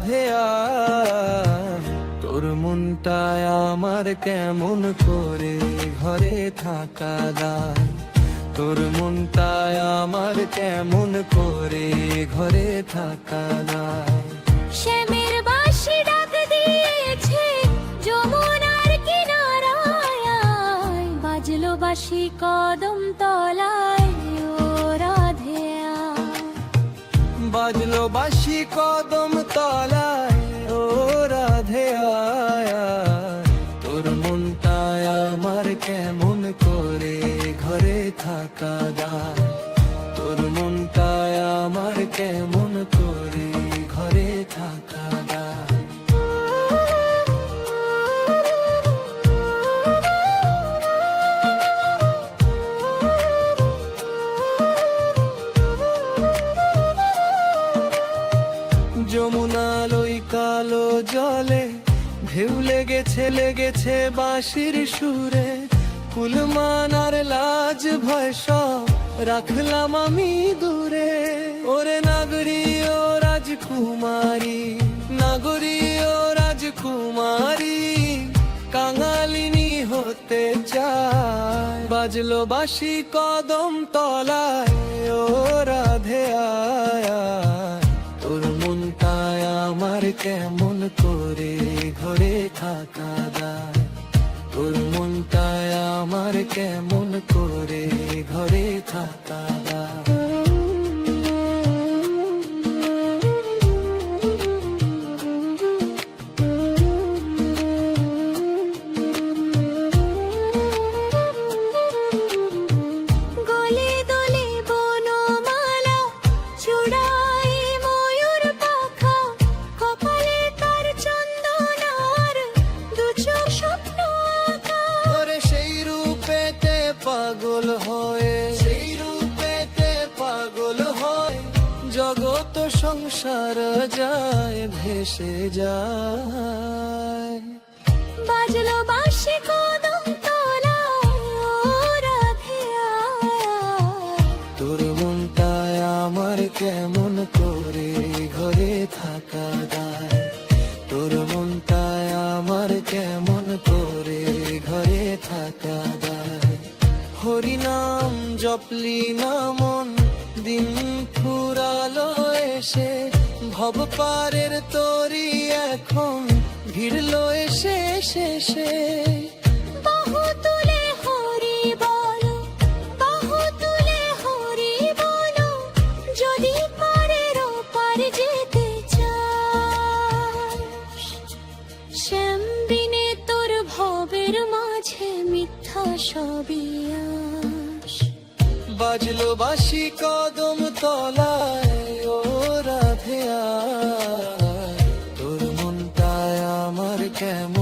রাধে তোর মনটায় আমার কেমন করে ঘরে থাকা দায়, তোর মনটায় আমার কেমন করে ঘরে থাকা দায়। শ্যামের বাঁশি ডাক দিয়েছে যমুনার কিনারায়, বাজলো বাঁশি কদম তলায় ও রাধে বাজলো বাঁশি কদম তলায় ও রাধে তোর মনটায় আমার কেমন করে ঘরে থাকা দায়, তোর মনটায় আমার কেমন করে ঘরে থাকা দায়। যমুনার ওই কালো জলে ঢেউ লেগেছে বাঁশির সুরে, কুলমান আর লাজ ভয় সব রাখলাম আমি দূরে। ওরে নাগরী ও রাজকুমারী, নাগরী ও রাজকুমারী, কাঙালিনী হতে চায়। বাজলো বাঁশি কদম তলায় ও রাধে তোর মনটায় আমার কেমন করে ঘরে থাকা দায়, তোর মনটায় আমার কেমন করে ঘরে থাকা দায়। গলে দোলে বনমালা, চূড়ায় ময়ূর পাখা, কপালে তার চন্দন আর দু চোখ স্বপ্ন আঁকা। ওরে সেই রূপেতে পাগল হয়ে, সেই রূপেতে পাগল হয়, জগত সংসার যায় ভেসে যায়। বাজলো বাঁশি কদম তলায় ও রাধে তোর মনটায় আমার কেমন করে ঘরে থাকা দায়, তোর মনটায় আমার কেমন করে ঘরে থাকা দায়। হরিনাম জপলি না মন, দিন ফুরালো এসে, ভব পারের তরি এখন ভিড়লো এসে শেষে। বাহু তুলে হরি বলো, বাহু তুলে হরি বলো, যদি পারের ওপার যেতে চাস। শ্যাম বিনে তোর ভবের মাঝে মিথ্যা সবই আস। বাজলো বাঁশি কদম তলায় ও রাধে তোর মনটায় আমার কেমন